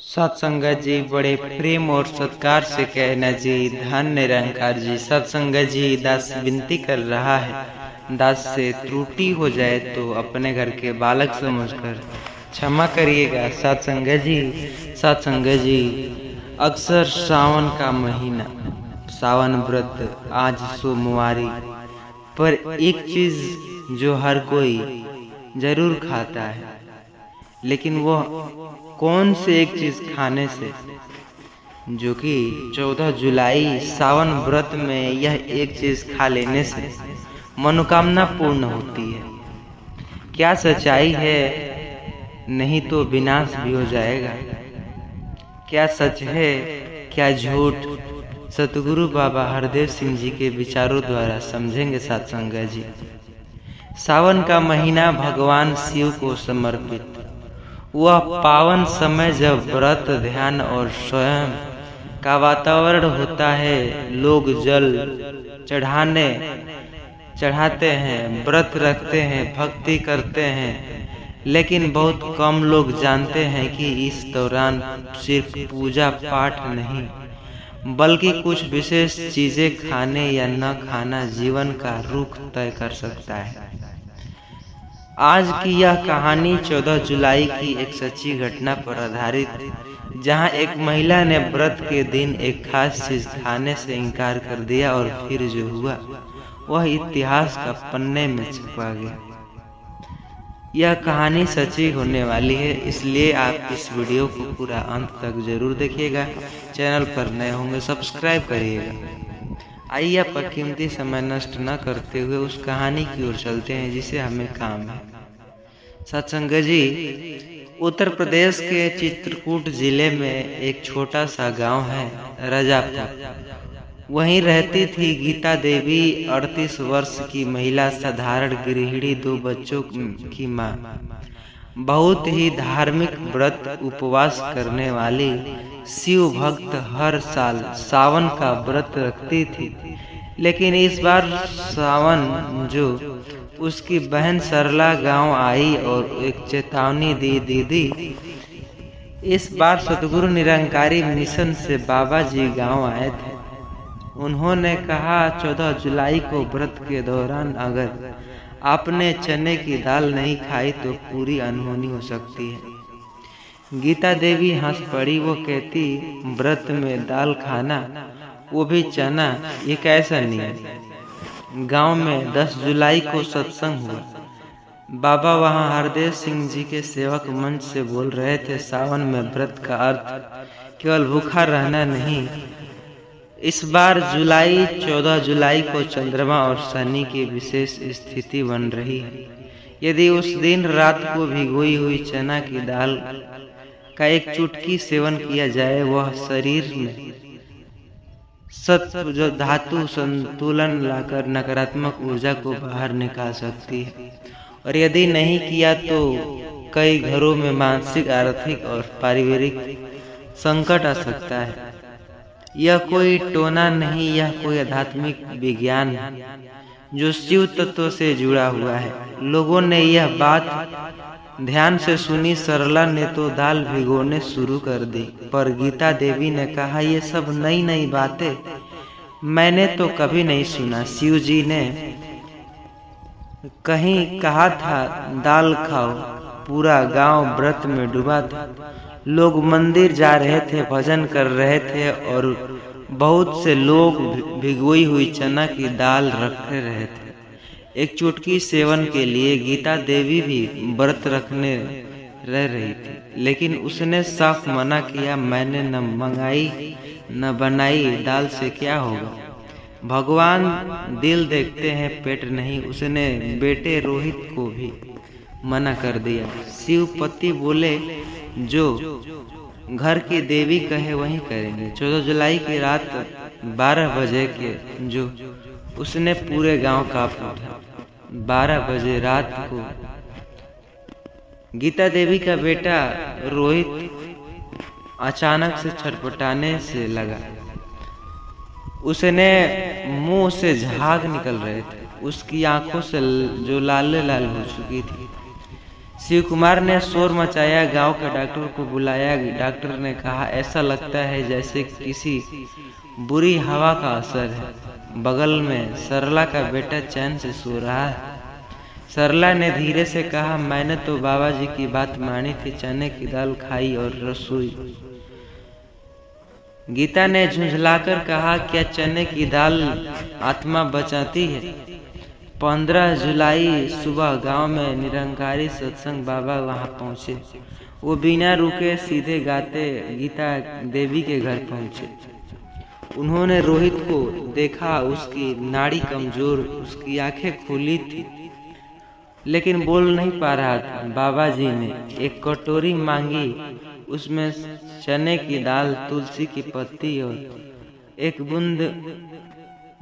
सत्संगत जी बड़े प्रेम और सत्कार से कहना जी, धन निरंकार जी। सत्संगत जी, दास विनती कर रहा है, दास से त्रुटि हो जाए तो अपने घर के बालक समझकर क्षमा करिएगा। सत्संगत जी, सत्संगत जी, अक्सर सावन का महीना, सावन व्रत, आज सोमवारी पर एक चीज जो हर कोई जरूर खाता है, लेकिन वह कौन से एक चीज खाने से, जो कि 14 जुलाई सावन व्रत में यह एक चीज खा लेने से मनोकामना पूर्ण होती है। क्या सच्चाई है? नहीं तो विनाश भी हो जाएगा। क्या सच है, क्या झूठ? सतगुरु बाबा हरदेव सिंह जी के विचारों द्वारा समझेंगे सत्संगत जी। सावन का महीना भगवान शिव को समर्पित, वह पावन समय जब व्रत, ध्यान और स्वयं का वातावरण होता है। लोग जल चढ़ाते हैं, व्रत रखते हैं, भक्ति करते हैं, लेकिन बहुत कम लोग जानते हैं कि इस दौरान सिर्फ पूजा पाठ नहीं, बल्कि कुछ विशेष चीजें खाने या न खाना जीवन का रुख तय कर सकता है। आज की यह कहानी 14 जुलाई की एक सच्ची घटना पर आधारित है, जहां एक महिला ने व्रत के दिन एक खास चीज खाने से इनकार कर दिया और फिर जो हुआ वह इतिहास का पन्ने में छपा गया। यह कहानी सच्ची होने वाली है, इसलिए आप इस वीडियो को पूरा अंत तक जरूर देखिएगा। चैनल पर नए होंगे सब्सक्राइब करिएगा। आइए आप कीमती समय नष्ट न करते हुए उस कहानी की ओर चलते हैं जिसे हमें काम है। सत्संगत जी, उत्तर प्रदेश के चित्रकूट जिले में एक छोटा सा गांव है, रजापुर। वहीं रहती थी गीता देवी, 38 वर्ष की महिला, साधारण गृहिणी, 2 बच्चों की मां। बहुत ही धार्मिक व्रत उपवास करने वाली शिव भक्त हर साल सावन का व्रत रखती थी, लेकिन इस बार सावन जो उसकी बहन सरला गांव आई और एक चेतावनी दी। दीदी, इस बार सतगुरु निरंकारी मिशन से बाबा जी गांव आए थे। उन्होंने कहा 14 जुलाई को व्रत के दौरान अगर आपने चने की दाल नहीं खाई तो पूरी अनहोनी हो सकती है। गीता देवी हंस पड़ी। वो कहती, व्रत में दाल खाना, वो भी चना, ये कैसा नियम? गांव में 10 जुलाई को सत्संग हुआ। बाबा वहां हरदेव सिंह जी के सेवक मंच से बोल रहे थे। सावन में व्रत का अर्थ केवल भूखा रहना नहीं। इस बार 14 जुलाई को चंद्रमा और शनि की विशेष स्थिति बन रही है। यदि उस दिन रात को भिगोई हुई चना की दाल का एक चुटकी सेवन किया जाए, वह शरीर में सत्व धातु संतुलन लाकर नकारात्मक ऊर्जा को बाहर निकाल सकती है, और यदि नहीं किया तो कई घरों में मानसिक, आर्थिक और पारिवारिक संकट आ सकता है। यह कोई टोना नहीं, यह कोई आध्यात्मिक विज्ञान है जो शिव तत्व से जुड़ा हुआ है। लोगों ने यह बात ध्यान से सुनी। सरला ने तो दाल भिगोने शुरू कर दी, पर गीता देवी ने कहा, ये सब नई नई बातें, मैंने तो कभी नहीं सुना। शिव जी ने कहीं कहा था दाल खाओ। पूरा गांव व्रत में डूबा था। लोग मंदिर जा रहे थे, भजन कर रहे थे, और बहुत से लोग भिगोई हुई चना की दाल रख रहे थे एक चुटकी सेवन के लिए। गीता देवी भी व्रत रखने रह रही थी, लेकिन उसने साफ मना किया, मैंने न मंगाई न बनाई, दाल से क्या होगा? भगवान दिल देखते हैं, पेट नहीं। उसने बेटे रोहित को भी मना कर दिया। शिवपति बोले, जो घर की देवी कहे वही करेंगे। 14 जुलाई की रात 12 बजे के जो उसने पूरे गांव का उठा। 12 बजे रात को गीता देवी का बेटा रोहित अचानक से छटपटाने से लगा। उसने मुंह से झाग निकल रहे थे। उसकी आंखों से जो लाल लाल हो चुकी थी। शिव कुमार ने शोर मचाया, गांव के डॉक्टर को बुलाया। डॉक्टर ने कहा ऐसा लगता है जैसे किसी बुरी हवा का असर है। बगल में सरला का बेटा चैन से सो रहा है। सरला ने धीरे से कहा, मैंने तो बाबा जी की बात मानी थी, चने की दाल खाई और रसोई। गीता ने झुंझलाकर कहा, क्या चने की दाल आत्मा बचाती है? 15 जुलाई सुबह गांव में निरंकारी सत्संग बाबा वहां पहुंचे। वो बिना रुके सीधे गाते गीता देवी के घर पहुंचे। उन्होंने रोहित को देखा, उसकी नाड़ी कमजोर, उसकी आंखें खुली थी लेकिन बोल नहीं पा रहा था। बाबा जी ने एक कटोरी मांगी, उसमें चने की दाल, तुलसी की पत्ती और एक बूंद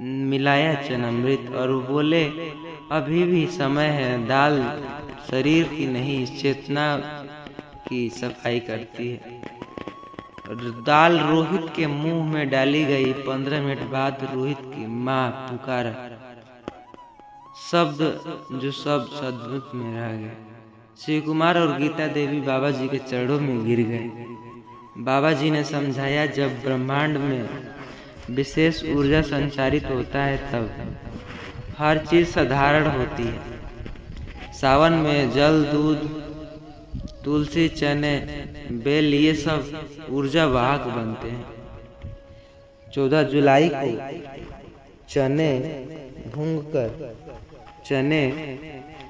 मिलाया चनामृत, और बोले अभी भी समय है। दाल शरीर की नहीं, चेतना की सफाई करती है। दाल रोहित के मुंह में डाली गई। 15 मिनट बाद रोहित की माँ पुकारा, शब्द जो सब सद्भुत में रह गया। शिव कुमार और गीता देवी बाबा जी के चरणों में गिर गए। बाबा जी ने समझाया, जब ब्रह्मांड में विशेष ऊर्जा संचारित होता है तब हर चीज साधारण होती है। सावन में जल, दूध, तुलसी, चने, बेल, ये सब ऊर्जा वाहक बनते हैं। 14 जुलाई को चने भूनकर चने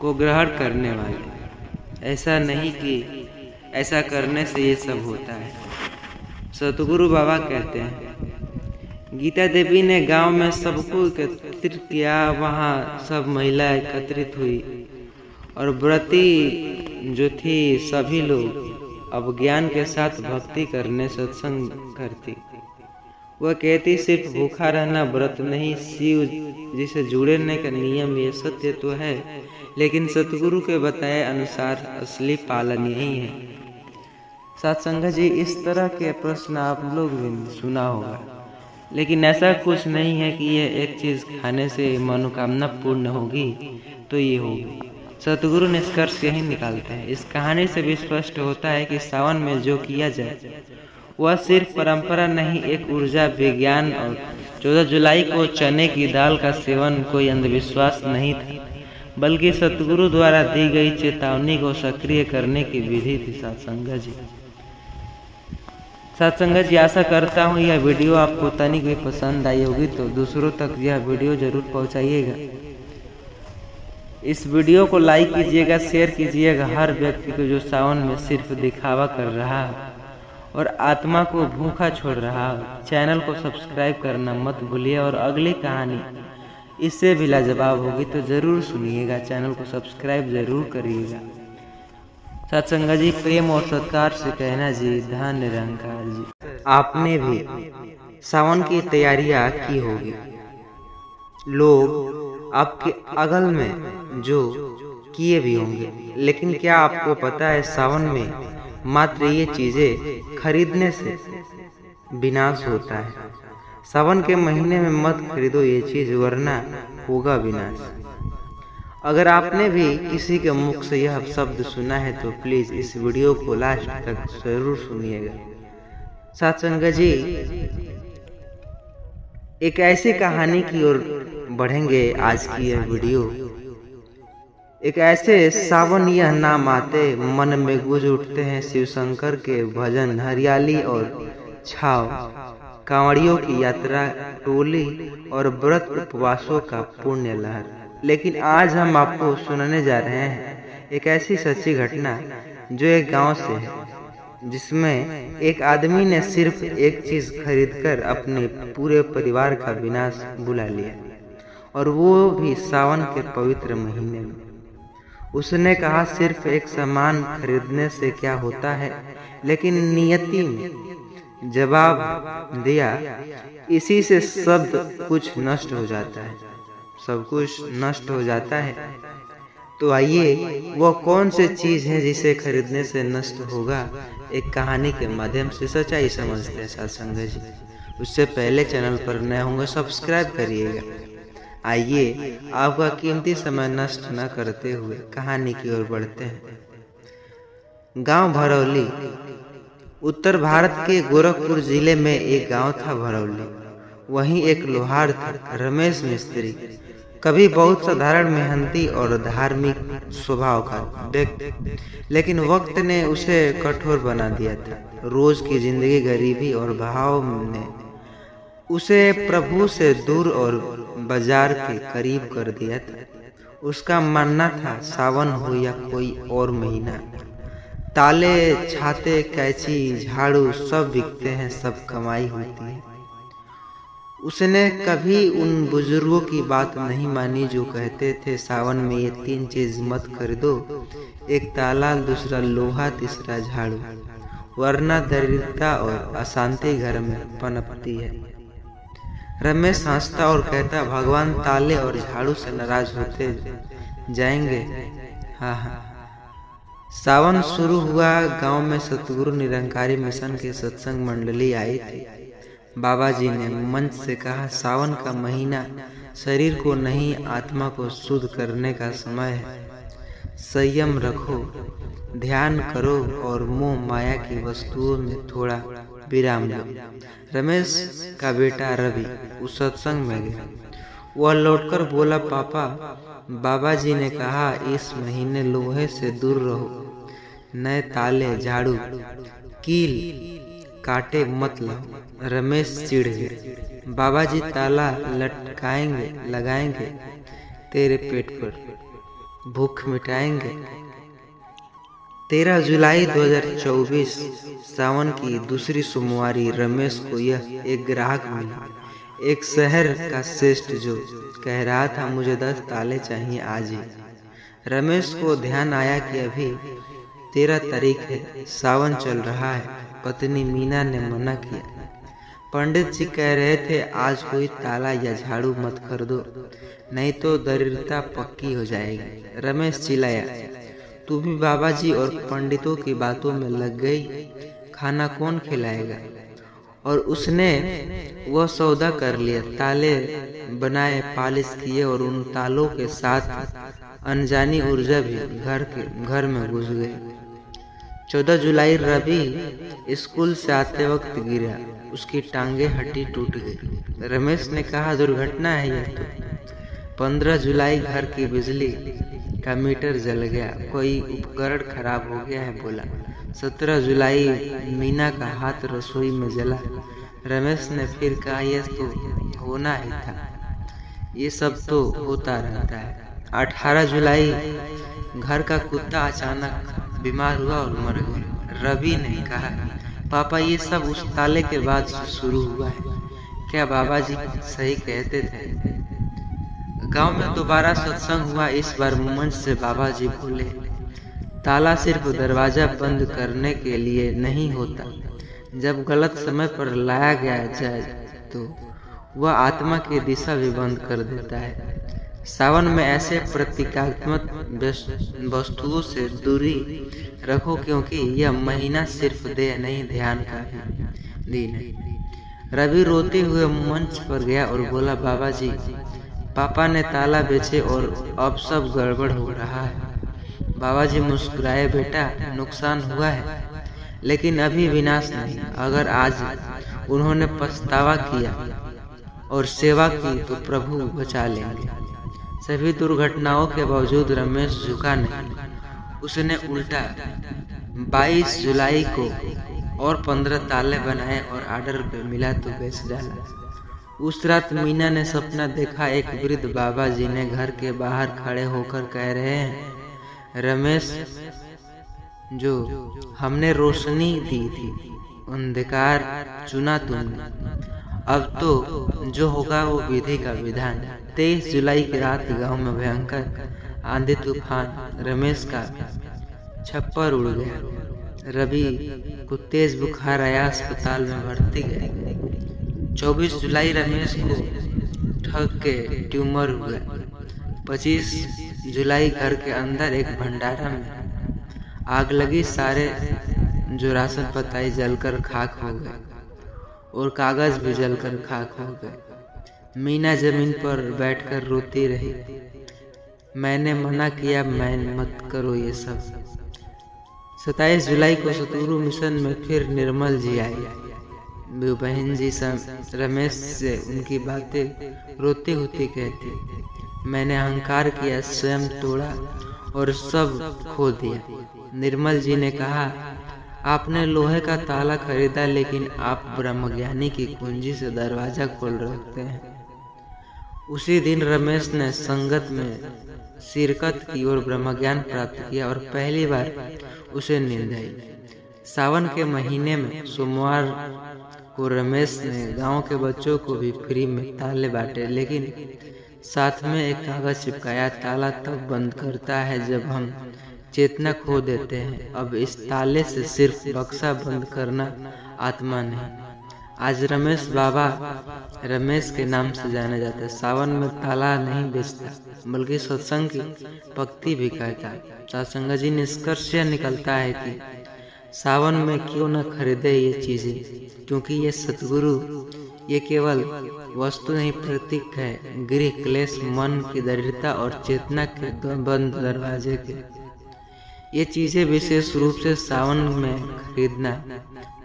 को ग्रहण करने वाले। ऐसा नहीं कि ऐसा करने से ये सब होता है, सतगुरु बाबा कहते हैं। गीता देवी ने गांव में सबको एकत्रित किया। वहां सब महिलाएं एकत्रित हुई और व्रती जो थी सभी लोग अब ज्ञान के साथ भक्ति करने सत्संग करती। वह कहती, सिर्फ भूखा रहना व्रत नहीं, शिव जी से जुड़ने का नियम ये सत्य तो है, लेकिन सतगुरु के बताए अनुसार असली पालन यही है। सत्संग जी, इस तरह के प्रश्न आप लोग भी सुना होगा, लेकिन ऐसा कुछ नहीं है कि यह एक चीज खाने से मनोकामना पूर्ण होगी तो ये होगी। सतगुरु निष्कर्ष यही निकालते हैं। इस कहानी से भी स्पष्ट होता है कि सावन में जो किया जाए वह सिर्फ परंपरा नहीं, एक ऊर्जा, विज्ञान। और 14 जुलाई को चने की दाल का सेवन कोई अंधविश्वास नहीं था, बल्कि सतगुरु द्वारा दी गई चेतावनी को सक्रिय करने की विधि थी। सत्संग जी, आशा करता हूँ यह वीडियो आपको तनिक भी पसंद आई होगी, तो दूसरों तक यह वीडियो जरूर पहुँचाइएगा। इस वीडियो को लाइक कीजिएगा, शेयर कीजिएगा हर व्यक्ति को जो सावन में सिर्फ दिखावा कर रहा है और आत्मा को भूखा छोड़ रहा है। चैनल को सब्सक्राइब करना मत भूलिए, और अगली कहानी इससे भी लाजवाब होगी तो जरूर सुनिएगा। चैनल को सब्सक्राइब जरूर करिएगा। सत्संग जी, प्रेम और सत्कार से कहना जी, धन निरंकार जी। आपने भी सावन की तैयारियां की होगी। लोग आपके अगल में जो किए भी होंगे, लेकिन क्या आपको पता है सावन में मात्र ये चीजें खरीदने से विनाश होता है। सावन के महीने में मत खरीदो ये चीज, वरना होगा विनाश। अगर आपने भी किसी के मुख से यह शब्द सुना है तो प्लीज इस वीडियो को लास्ट तक जरूर सुनिएगा। सत्संग जी, एक ऐसी कहानी की ओर बढ़ेंगे। आज की यह वीडियो एक ऐसे सावन यह नाम आते मन में गूंज उठते हैं शिव शंकर के भजन, हरियाली और छाव, कांवड़ियों की यात्रा, टोली और व्रत उपवासों का पुण्य लहर। लेकिन आज हम आपको सुनाने जा रहे हैं एक ऐसी सच्ची घटना जो एक गांव से है, जिसमें एक आदमी ने सिर्फ एक चीज खरीदकर अपने पूरे परिवार का विनाश बुला लिया, और वो भी सावन के पवित्र महीने में। उसने कहा, सिर्फ एक सामान खरीदने से क्या होता है, लेकिन नियति में जवाब दिया, इसी से सब कुछ नष्ट हो जाता है, सब कुछ नष्ट हो जाता है। तो आइए, वह कौन सी चीज है जिसे खरीदने से नष्ट होगा, एक कहानी के माध्यम से सच्चाई समझते हैं सत्संग जी। उससे पहले चैनल पर नए होंगे सब्सक्राइब करिएगा। आइए, आपका कीमती समय नष्ट न करते हुए कहानी की ओर बढ़ते हैं। गांव भरौली। उत्तर भारत के गोरखपुर जिले में एक गांव था भरौली। वहीं एक लोहार था रमेश मिस्त्री। कभी बहुत साधारण, मेहनती और धार्मिक स्वभाव का व्यक्ति, लेकिन वक्त ने उसे कठोर बना दिया था। रोज की जिंदगी, गरीबी और भाव ने उसे प्रभु से दूर और बाजार के करीब कर दिया था। उसका मानना था सावन हो या कोई और महीना, ताले, छाते, कैंची, झाड़ू सब बिकते हैं, सब कमाई होती है। उसने कभी उन बुजुर्गों की बात नहीं मानी जो कहते थे सावन में ये 3 चीज मत खरीदो, एक ताला, दूसरा लोहा, तीसरा झाड़ू, वरना दरिद्रता और अशांति घर में पनपती है। रमेश हंसता और कहता, भगवान ताले और झाड़ू से नाराज होते जाएंगे। हाँ। सावन शुरू हुआ। गांव में सतगुरु निरंकारी मिशन के सत्संग मंडली आई थी। बाबा जी ने मंच से कहा, सावन का महीना शरीर को नहीं, आत्मा को शुद्ध करने का समय है। संयम रखो, ध्यान करो और मोह माया की वस्तुओं में थोड़ा विराम लो। रमेश का बेटा रवि उस सत्संग में गया। वह लौटकर बोला, पापा, बाबा जी ने कहा इस महीने लोहे से दूर रहो, नए ताले, झाड़ू, कील, काटे मत लाओ। रमेश चिढ़ गया। बाबा जी ताला लटकाएंगे, लगाएंगे, तेरे पेट पर भूख मिटाएंगे। 13 जुलाई 2024 सावन की दूसरी सोमवारी रमेश को यह एक ग्राहक मिला, एक शहर का श्रेष्ठ, जो कह रहा था मुझे 10 ताले चाहिए आज ही। रमेश को ध्यान आया कि अभी 13 तारीख है, सावन चल रहा है। पत्नी मीना ने मना किया। पंडित जी कह रहे थे आज कोई ताला या झाड़ू मत खरीदो, नहीं तो दरिद्रता पक्की हो जाएगी। रमेश चिल्लाया, तू भी बाबा जी और पंडितों की बातों में लग गई, खाना कौन खिलाएगा? और उसने वह सौदा कर लिया। ताले बनाए, पालिश किए और उन तालों के साथ अनजानी ऊर्जा भी घर में घुस गई। 14 जुलाई रवि स्कूल से आते वक्त गिरा, उसकी टांगे हड्डी टूट गई। रमेश ने कहा दुर्घटना है यह तो। 15 जुलाई घर की बिजली का मीटर जल गया, कोई उपकरण खराब हो गया है बोला। 17 जुलाई मीना का हाथ रसोई में जला। रमेश ने फिर कहा यह तो होना ही था, ये सब तो होता रहता है। 18 जुलाई घर का कुत्ता अचानक बीमार हुआ और मर गया। रवि ने कहा, पापा ये सब उस ताले के बाद से शुरू हुआ है, क्या बाबा जी सही कहते थे? गांव में दोबारा सत्संग हुआ। इस बार मंच से बाबा जी बोले, ताला सिर्फ दरवाजा बंद करने के लिए नहीं होता, जब गलत समय पर लाया गया जाए तो वह आत्मा की दिशा भी बंद कर देता है। सावन में ऐसे प्रतीकात्मक वस्तुओं से दूरी रखो, क्योंकि यह महीना सिर्फ देह नहीं, ध्यान का भी दिन है। रवि रोते हुए मंच पर गया और बोला, बाबा जी, पापा ने ताला बेचे और अब सब गड़बड़ हो रहा है। बाबा जी मुस्कुराए, बेटा नुकसान हुआ है, लेकिन अभी विनाश नहीं। अगर आज उन्होंने पछतावा किया और सेवा की तो प्रभु बचा लेंगे। सभी दुर्घटनाओं के बावजूद रमेश झुका नहीं। उसने उल्टा 22 जुलाई को और 15 ताले बनाए और ऑर्डर पे मिला तो बेच डाला। उस रात मीना ने सपना देखा, एक वृद्ध बाबा जी ने घर के बाहर खड़े होकर कह रहे हैं, रमेश, जो हमने रोशनी दी थी, अंधकार चुना तुमने, अब तो जो होगा वो विधि का विधान। 23 जुलाई की रात गांव में भयंकर आंधी तूफान। रमेश का छप्पर उड़ गया। रवि को तेज बुखार आया, अस्पताल में भर्ती गए। 24 जुलाई रमेश को ठग के ट्यूमर हुआ। 25 जुलाई घर के अंदर एक भंडारा में आग लगी। सारे जो राशन पताई जलकर खाक हो गए और कागज भी जलकर खाक हो गए। मीना जमीन पर बैठकर रोती रही। मैंने मना किया, मैं मत करो ये सब। 27 जुलाई को सतगुरु मिशन में फिर निर्मल जी आई। बहन जी रमेश से उनकी बातें रोती होती कहती, मैंने अहंकार किया, स्वयं तोड़ा और सब खो दिया। निर्मल जी ने कहा, आपने लोहे का ताला खरीदा लेकिन आप ब्रह्मज्ञानी की कुंजी से दरवाजा खोल रखते हैं। उसी दिन रमेश ने संगत में शिरकत की और ब्रह्मज्ञान प्राप्त किया और पहली बार उसे नींद आई। सावन के महीने में सोमवार को रमेश ने गांव के बच्चों को भी फ्री में ताले बांटे, लेकिन साथ में एक कागज चिपकाया, ताला तब बंद करता है जब हम चेतना खो देते हैं। अब इस ताले से सिर्फ बक्सा बंद करना, आत्मा नहीं। आज रमेश बाबा रमेश के नाम से जाना जाता है। सावन में ताला नहीं बेचता बल्कि सत्संग की भक्ति भी कहता। सत्संग जी निष्कर्ष निकलता है कि सावन में क्यों न खरीदे ये चीजें, क्योंकि ये सतगुरु ये केवल वस्तु नहीं प्रतीक है, गृह क्लेश, मन की दरिद्रता और चेतना के बंद दरवाजे के। ये चीजें विशेष रूप से सावन में खरीदना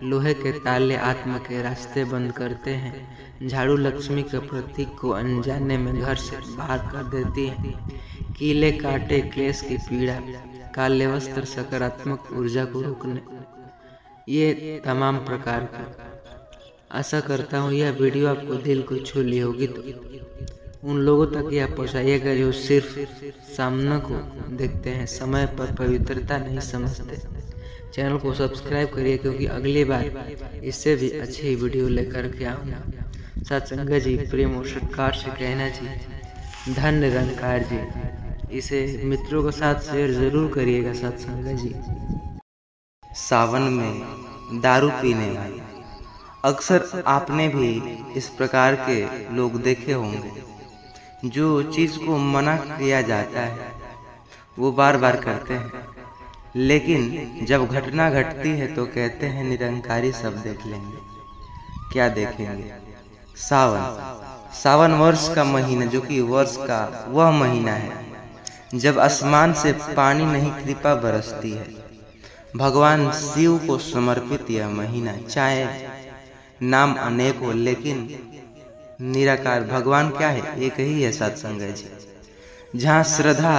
लोहे के ताले आत्मा के रास्ते बंद करते हैं। झाड़ू लक्ष्मी के प्रतीक को अनजाने में घर से बाहर कर देती है। कीले काटे क्लेश की पीड़ा, काले वस्त्र सकारात्मक ऊर्जा को रोकने, ये तमाम प्रकार के। आशा करता हूँ यह वीडियो आपको दिल को छू ली होगी, तो उन लोगों तक यह पहुँचाइएगा जो सिर्फ सामने को देखते हैं, समय पर पवित्रता नहीं समझते। चैनल को सब्सक्राइब करिए, क्योंकि अगली बार इससे भी अच्छी वीडियो लेकर के आऊँगा। सत्संग जी प्रेम और सत्कार से कहना जी, धन निरंकार जी। इसे मित्रों के साथ शेयर जरूर करिएगा। सत्संग जी सावन में दारू पीने वाले, अक्सर आपने भी इस प्रकार के लोग देखे होंगे। जो चीज को मना किया जाता है वो बार बार करते हैं, लेकिन जब घटना घटती है तो कहते हैं निरंकारी सब देख लेंगे। क्या देखेंगे? सावन वर्ष का महीना, जो कि वर्ष का वह महीना है जब आसमान से पानी नहीं कृपा बरसती है। भगवान शिव को समर्पित यह महीना, चाहे नाम अनेक हो लेकिन निराकार भगवान क्या है? एक ही है सत्संग जी। जहाँ श्रद्धा,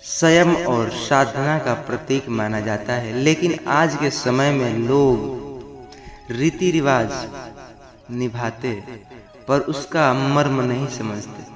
संयम और साधना का प्रतीक माना जाता है, लेकिन आज के समय में लोग रीति रिवाज निभाते पर उसका मर्म नहीं समझते।